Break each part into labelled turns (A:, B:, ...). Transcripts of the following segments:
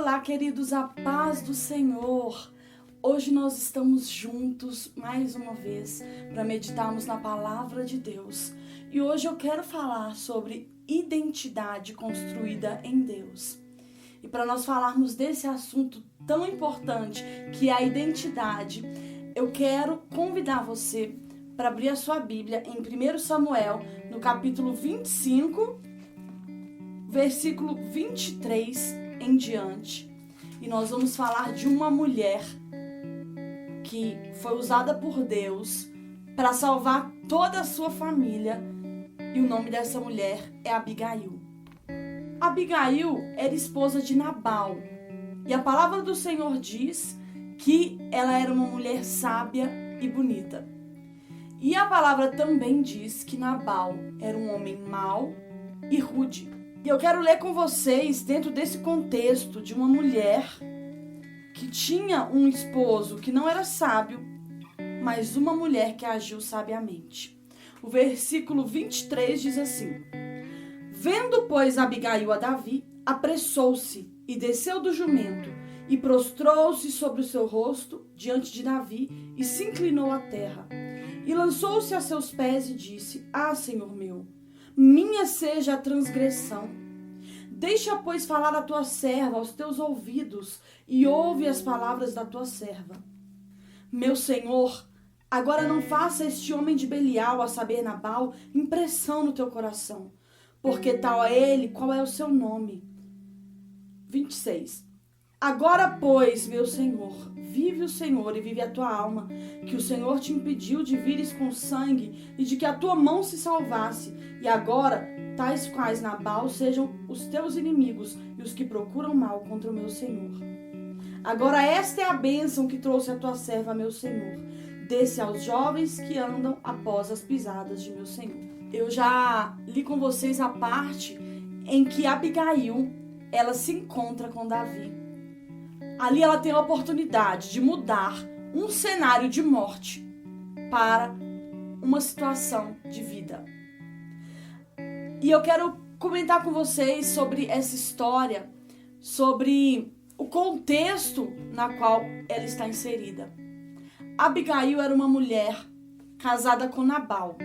A: Olá, queridos, a paz do Senhor. Hoje nós estamos juntos mais uma vez para meditarmos na palavra de Deus. E hoje eu quero falar sobre identidade construída em Deus. E para nós falarmos desse assunto tão importante que é a identidade, eu quero convidar você para abrir a sua Bíblia em 1 Samuel, no capítulo 25, versículo 23 em diante. E nós vamos falar de uma mulher que foi usada por Deus para salvar toda a sua família. E o nome dessa mulher é Abigail. Abigail era esposa de Nabal. E a palavra do Senhor diz que ela era uma mulher sábia e bonita. E a palavra também diz que Nabal era um homem mau e rude. E eu quero ler com vocês, dentro desse contexto de uma mulher que tinha um esposo que não era sábio, mas uma mulher que agiu sabiamente. O versículo 23 diz assim: Vendo, pois, Abigail a Davi, apressou-se e desceu do jumento e prostrou-se sobre o seu rosto diante de Davi e se inclinou à terra. E lançou-se a seus pés e disse: Ah, Senhor meu, minha seja a transgressão. Deixa, pois, falar a tua serva aos teus ouvidos e ouve as palavras da tua serva. Meu senhor, agora não faça este homem de Belial, a saber, Nabal, impressão no teu coração, porque tal é ele, qual é o seu nome. 26. Agora, pois, meu senhor, vive o Senhor e vive a tua alma, que o Senhor te impediu de vires com sangue e de que a tua mão se salvasse. E agora, tais quais Nabal sejam os teus inimigos e os que procuram mal contra o meu senhor. Agora esta é a bênção que trouxe a tua serva, meu senhor. Desce aos jovens que andam após as pisadas de meu senhor. Eu já li com vocês a parte em que Abigail, ela se encontra com Davi. Ali ela tem a oportunidade de mudar um cenário de morte para uma situação de vida. E eu quero comentar com vocês sobre essa história, sobre o contexto na qual ela está inserida. Abigail era uma mulher casada com Nabal.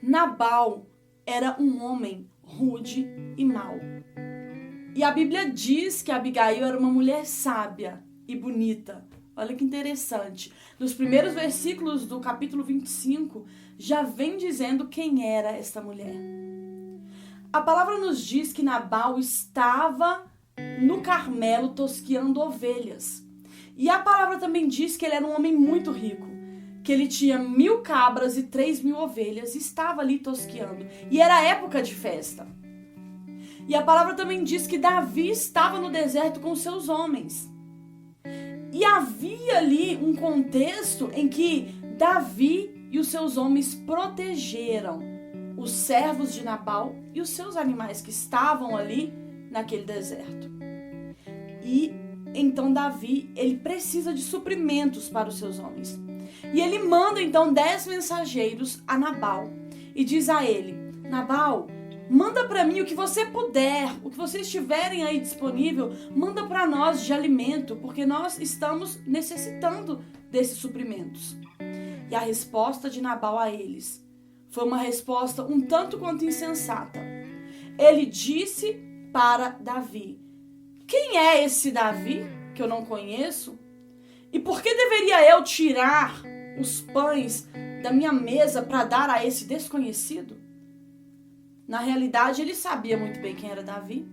A: Nabal era um homem rude e mau. E a Bíblia diz que Abigail era uma mulher sábia e bonita. Olha que interessante. Nos primeiros versículos do capítulo 25, já vem dizendo quem era esta mulher. A palavra nos diz que Nabal estava no Carmelo tosqueando ovelhas. E a palavra também diz que ele era um homem muito rico, que ele tinha 1.000 cabras e 3.000 ovelhas e estava ali tosqueando. E era época de festa. E a palavra também diz que Davi estava no deserto com seus homens. E havia ali um contexto em que Davi e os seus homens protegeram os servos de Nabal e os seus animais que estavam ali naquele deserto. E então Davi, ele precisa de suprimentos para os seus homens. E ele manda então 10 mensageiros a Nabal e diz a ele: Nabal, manda para mim o que você puder, o que vocês tiverem aí disponível, manda para nós de alimento, porque nós estamos necessitando desses suprimentos. E a resposta de Nabal a eles foi uma resposta um tanto quanto insensata. Ele disse para Davi: quem é esse Davi que eu não conheço? E por que deveria eu tirar os pães da minha mesa para dar a esse desconhecido? Na realidade, ele sabia muito bem quem era Davi.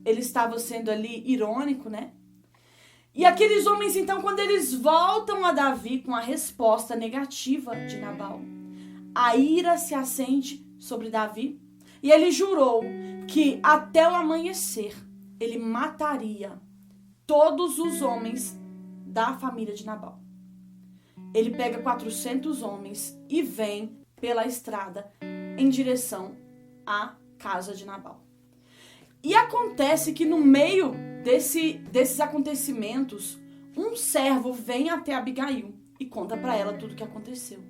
A: Ele estava sendo ali irônico, né? E aqueles homens, então, quando eles voltam a Davi com a resposta negativa de Nabal, a ira se acende sobre Davi e ele jurou que até o amanhecer ele mataria todos os homens da família de Nabal. Ele pega 400 homens e vem pela estrada em direção à casa de Nabal. E acontece que no meio desses acontecimentos, um servo vem até Abigail e conta para ela tudo o que aconteceu.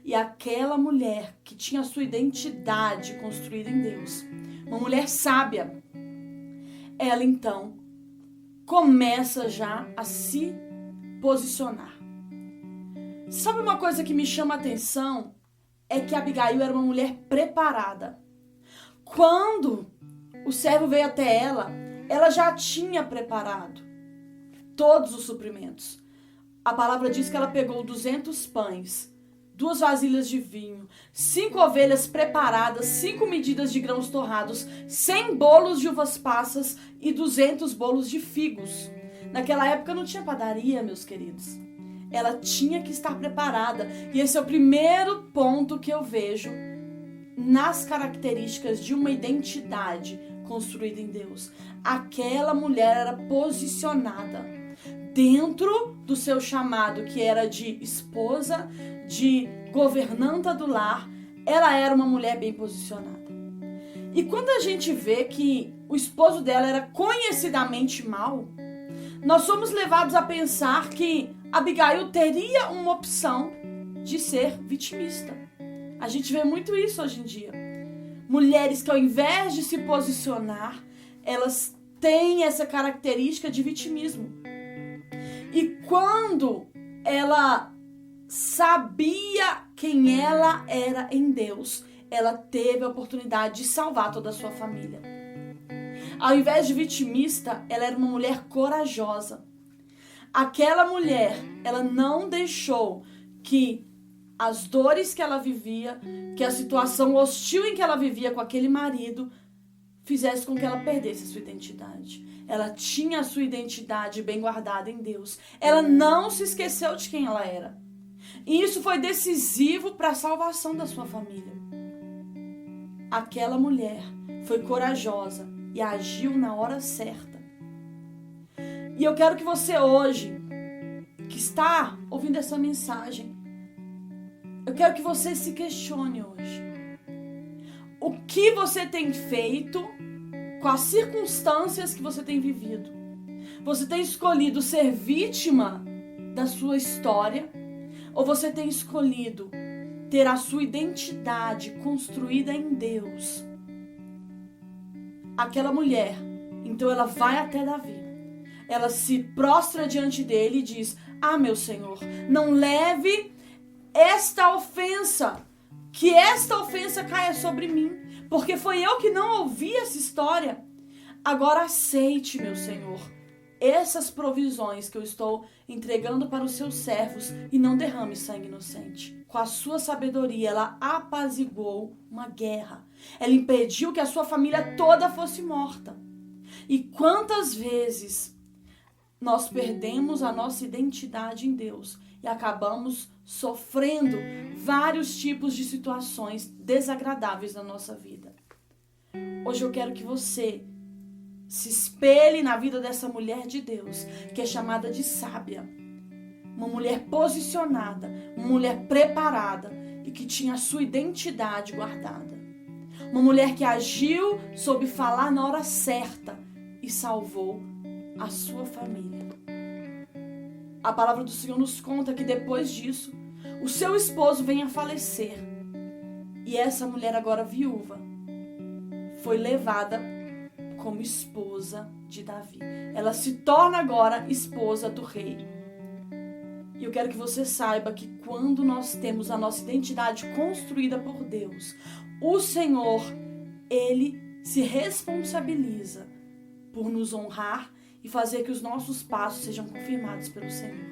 A: E aquela mulher que tinha a sua identidade construída em Deus, uma mulher sábia, ela então começa já a se posicionar. Sabe uma coisa que me chama a atenção? É que Abigail era uma mulher preparada. Quando o servo veio até ela, ela já tinha preparado todos os suprimentos. A palavra diz que ela pegou 200 pães, 2 vasilhas de vinho, 5 ovelhas preparadas, 5 medidas de grãos torrados, 100 bolos de uvas passas e 200 bolos de figos. Naquela época não tinha padaria, meus queridos. Ela tinha que estar preparada. E esse é o primeiro ponto que eu vejo nas características de uma identidade construída em Deus. Aquela mulher era posicionada dentro do seu chamado, que era de esposa, de governanta do lar. Ela era uma mulher bem posicionada. E quando a gente vê que o esposo dela era conhecidamente mau, nós somos levados a pensar que Abigail teria uma opção de ser vitimista. A gente vê muito isso hoje em dia. Mulheres que, ao invés de se posicionar, elas têm essa característica de vitimismo. E quando ela sabia quem ela era em Deus, ela teve a oportunidade de salvar toda a sua família. Ao invés de vitimista, ela era uma mulher corajosa. Aquela mulher, ela não deixou que as dores que ela vivia, que a situação hostil em que ela vivia com aquele marido, fizesse com que ela perdesse a sua identidade. Ela tinha a sua identidade bem guardada em Deus. Ela não se esqueceu de quem ela era. E isso foi decisivo para a salvação da sua família. Aquela mulher foi corajosa e agiu na hora certa. E eu quero que você hoje, que está ouvindo essa mensagem, eu quero que você se questione hoje. O que você tem feito com as circunstâncias que você tem vivido? Você tem escolhido ser vítima da sua história? Ou você tem escolhido ter a sua identidade construída em Deus? Aquela mulher, então ela vai até Davi. Ela se prostra diante dele e diz: ah, meu Senhor, não leve esta ofensa, que esta ofensa caia sobre mim, porque foi eu que não ouvi essa história. Agora aceite, meu Senhor, essas provisões que eu estou entregando para os seus servos e não derrame sangue inocente. Com a sua sabedoria, ela apaziguou uma guerra. Ela impediu que a sua família toda fosse morta. E quantas vezes nós perdemos a nossa identidade em Deus e acabamos sofrendo vários tipos de situações desagradáveis na nossa vida. Hoje eu quero que você se espelhe na vida dessa mulher de Deus, que é chamada de sábia. Uma mulher posicionada, uma mulher preparada e que tinha a sua identidade guardada. Uma mulher que agiu, soube falar na hora certa e salvou a sua família. A palavra do Senhor nos conta que depois disso, o seu esposo vem a falecer. E essa mulher, agora viúva, foi levada como esposa de Davi. Ela se torna agora esposa do rei. E eu quero que você saiba que quando nós temos a nossa identidade construída por Deus, o Senhor, Ele se responsabiliza por nos honrar e fazer que os nossos passos sejam confirmados pelo Senhor.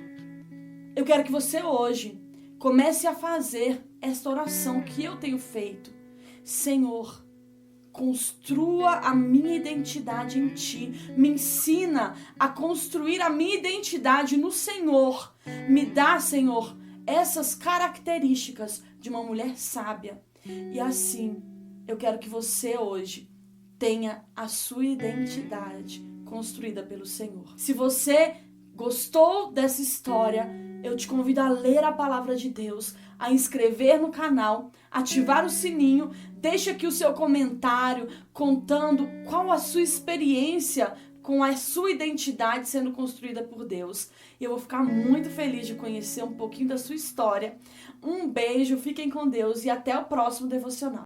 A: Eu quero que você hoje comece a fazer esta oração que eu tenho feito. Senhor, construa a minha identidade em Ti. Me ensina a construir a minha identidade no Senhor. Me dá, Senhor, essas características de uma mulher sábia. E assim, eu quero que você hoje tenha a sua identidade construída pelo Senhor. Se você gostou dessa história, eu te convido a ler a palavra de Deus, a inscrever no canal, ativar o sininho, deixa aqui o seu comentário contando qual a sua experiência com a sua identidade sendo construída por Deus. E eu vou ficar muito feliz de conhecer um pouquinho da sua história. Um beijo, fiquem com Deus e até o próximo devocional.